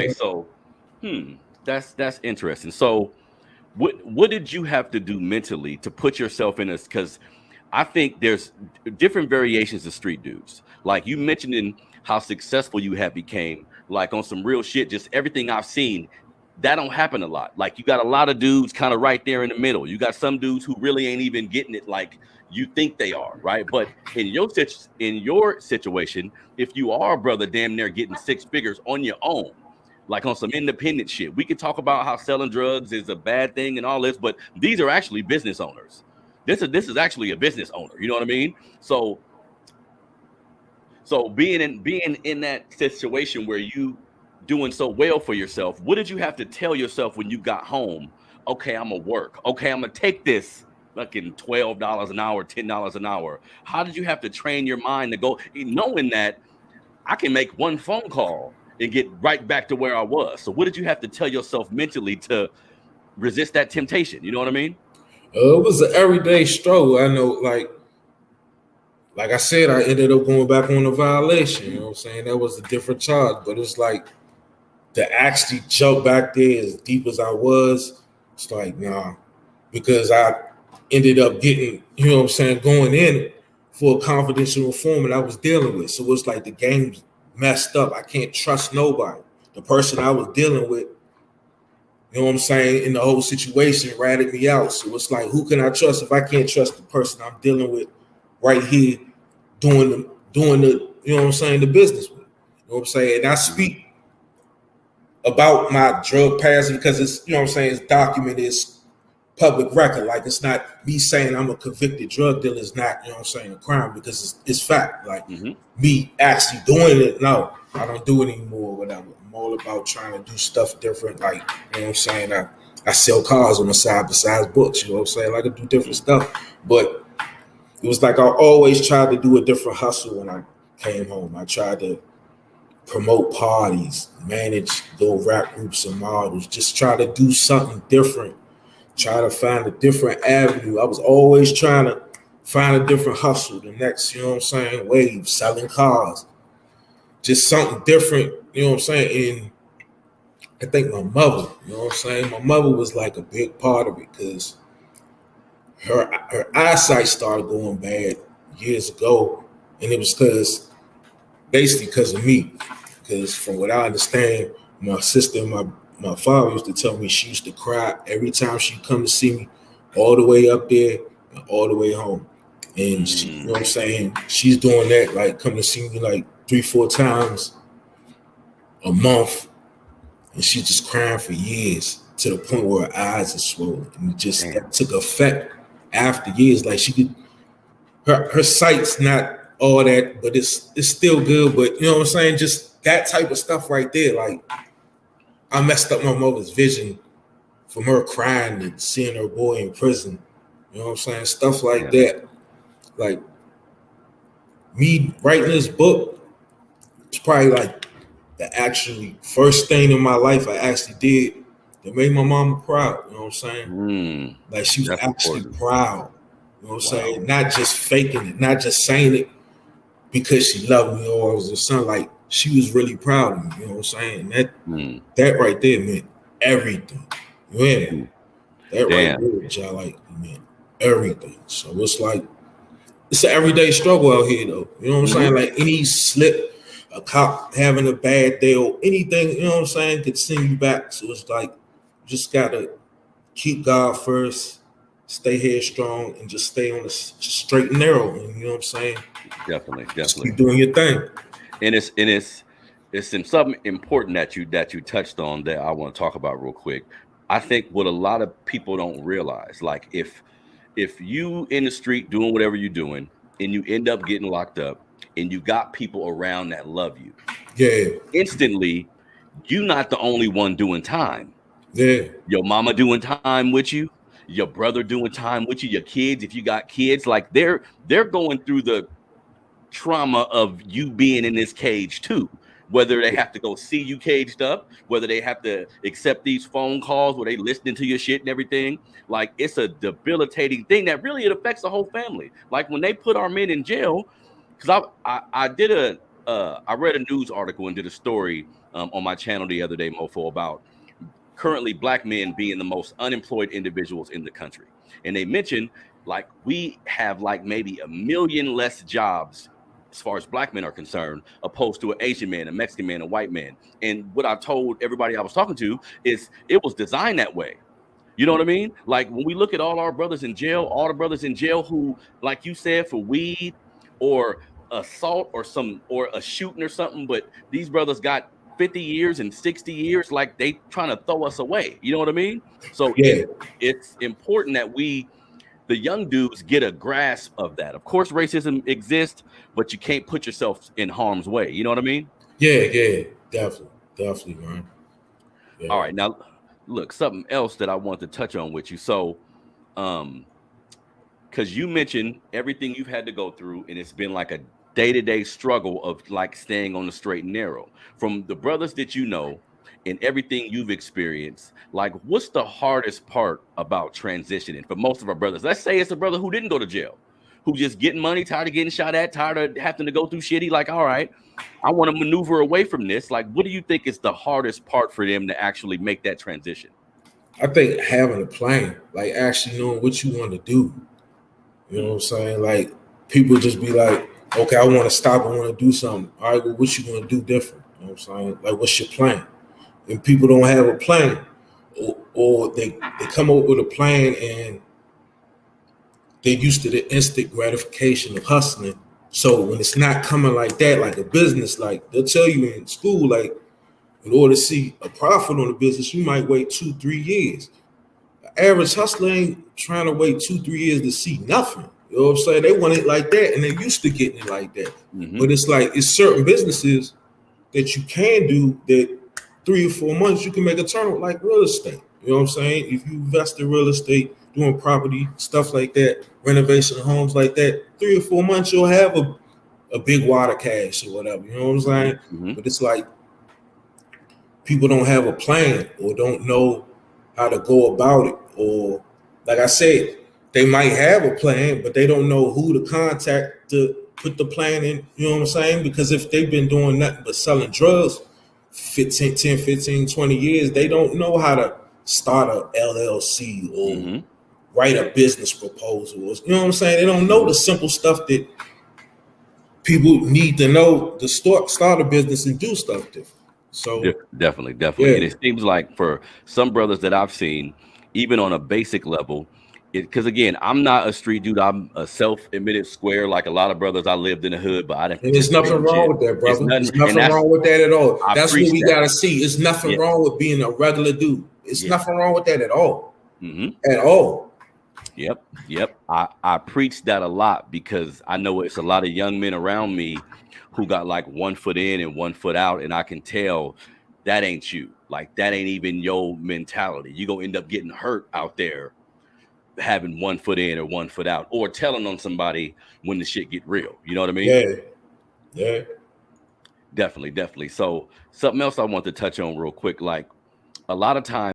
So, that's interesting. So, what did you have to do mentally to put yourself in a? Because I think there's different variations of street dudes. Like you mentioned in how successful you have became, like on some real shit. Just everything I've seen, that don't happen a lot. Like you got a lot of dudes kind of right there in the middle. You got some dudes who really ain't even getting it like you think they are, right? But in your situation, if you are a brother damn near getting six figures on your own, like on some independent shit. We could talk about how selling drugs is a bad thing and all this, but these are actually business owners. This is actually a business owner. You know what I mean? So being in that situation where you doing so well for yourself, what did you have to tell yourself when you got home? Okay, I'm gonna work. Okay, I'm gonna take this fucking $12 an hour, $10 an hour. How did you have to train your mind to go knowing that I can make one phone call and get right back to where I was? So what did you have to tell yourself mentally to resist that temptation? You know what I mean? It was an everyday struggle. I know, like I said, I ended up going back on a violation. You know what I'm saying? That was a different charge, but it's like to actually jump back there as deep as I was, it's like, nah, because I ended up getting, you know what I'm saying, going in for a confidential informant I was dealing with. So it's like the game's messed up. I can't trust nobody. The person I was dealing with, you know what I'm saying, in the whole situation ratted me out. So it's like, who can I trust if I can't trust the person I'm dealing with right here doing the you know what I'm saying, the business with. You know what I'm saying? And I speak about my drug past because it's, you know what I'm saying, it's documented, it's public record. Like it's not me saying I'm a convicted drug dealer, it's not, you know what I'm saying, a crime because it's fact. Like me actually doing it, no, I don't do it anymore, whatever. I'm all about trying to do stuff different. Like, you know what I'm saying? I sell cars on the side besides books, you know what I'm saying? Like I do different stuff. But it was like I always tried to do a different hustle when I came home. I tried to promote parties, manage little rap groups and models, just try to do something different, try to find a different avenue. I was always trying to find a different hustle, the next, you know what I'm saying, wave, selling cars, just something different, you know what I'm saying? And I think my mother, you know what I'm saying, my mother was like a big part of it because her eyesight started going bad years ago, and it was basically because of me. Because from what I understand, my sister and my father used to tell me she used to cry every time she'd come to see me, all the way up there and all the way home. And she, you know what I'm saying, she's doing that, like coming to see me like 3-4 times a month, and she's just crying for years to the point where her eyes are swollen. And it just that took effect after years. Like she could, her sight's not all that, but it's still good. But you know what I'm saying? Just that type of stuff right there. Like I messed up my mother's vision from her crying and seeing her boy in prison. You know what I'm saying? Stuff like that. Like me writing this book, it's probably like the actually first thing in my life I actually did that made my mama proud. You know what I'm saying? Like she was actually proud. You know what I'm saying? Not just faking it, not just saying it because she loved me or was a son. Like she was really proud of me. You know what I'm saying? That right there meant everything. You hear me? That right there, y'all, like, meant everything. So it's like it's an everyday struggle out here, though. You know what I'm saying? Like any slip, a cop having a bad day or anything, you know what I'm saying, could send you back. So it's like you just gotta keep God first, stay headstrong, and just stay on the straight and narrow. And you know what I'm saying? Definitely. Just keep doing your thing. And it's something important that you touched on that I want to talk about real quick. I think what a lot of people don't realize, like if you in the street doing whatever you're doing and you end up getting locked up and you got people around that love you, instantly you're not the only one doing time. Your mama doing time with you, your brother doing time with you, your kids, if you got kids, like they're going through the trauma of you being in this cage too. Whether they have to go see you caged up, whether they have to accept these phone calls where they listening to your shit and everything, like it's a debilitating thing that really it affects the whole family. Like when they put our men in jail, because I read a news article and did a story on my channel the other day, MOFO, about currently black men being the most unemployed individuals in the country. And they mentioned like we have like maybe 1 million less jobs as far as black men are concerned, opposed to an Asian man, a Mexican man, a white man. And what I told everybody I was talking to is it was designed that way. You know what I mean? Like when we look at all our brothers in jail, all the brothers in jail who, like you said, for weed or assault or a shooting or something, but these brothers got 50 years and 60 years, like they trying to throw us away. You know what I mean? So it's important that the young dudes get a grasp of that. Of course, racism exists, but you can't put yourself in harm's way. You know what I mean? Yeah, definitely, man. Yeah. All right, now look, something else that I want to touch on with you. So, because you mentioned everything you've had to go through, and it's been like a day-to-day struggle of like staying on the straight and narrow. From the brothers that you know and everything you've experienced, like what's the hardest part about transitioning for most of our brothers? Let's say it's a brother who didn't go to jail, who just getting money, tired of getting shot at, tired of having to go through shitty, like, all right, I want to maneuver away from this. Like, what do you think is the hardest part for them to actually make that transition? I think having a plan, like actually knowing what you want to do. You know what I'm saying? Like people just be like, okay, I want to stop, I want to do something. All right, well, what you want to do different? You know what I'm saying? Like, what's your plan? And people don't have a plan, or they come up with a plan and they're used to the instant gratification of hustling. So when it's not coming like that, like a business, like they'll tell you in school, like in order to see a profit on the business, you might wait 2-3 years. The average hustler ain't trying to wait 2-3 years to see nothing. You know what I'm saying? They want it like that, and they're used to getting it like that. Mm-hmm. But it's like it's certain businesses that you can do that 3 or 4 months you can make a turnover, like real estate. You know what I'm saying? If you invest in real estate, doing property, stuff like that, renovation of homes like that, 3 or 4 months you'll have a big wad of cash or whatever. You know what I'm saying? Mm-hmm. But it's like people don't have a plan or don't know how to go about it. Or like I said, they might have a plan, but they don't know who to contact to put the plan in. You know what I'm saying? Because if they've been doing nothing but selling drugs 10, 15, 20 years, they don't know how to start a LLC or write a business proposal. You know what I'm saying? They don't know the simple stuff that people need to know to start a business and do stuff different. So definitely. Yeah. And it seems like for some brothers that I've seen, even on a basic level, because again, I'm not a street dude. I'm a self-admitted square, like a lot of brothers. I lived in the hood, but I didn't. And there's nothing wrong with that, brother. There's nothing wrong with that at all. That's what we gotta see. It's nothing wrong with being a regular dude. It's nothing wrong with that at all. At all. Yep. I preach that a lot because I know it's a lot of young men around me who got like 1 foot in and 1 foot out, and I can tell that ain't you. Like that ain't even your mentality. You're gonna end up getting hurt out there having 1 foot in or 1 foot out, or telling on somebody when the shit get real. You know what I mean? Yeah. Definitely. So something else I want to touch on real quick, like a lot of times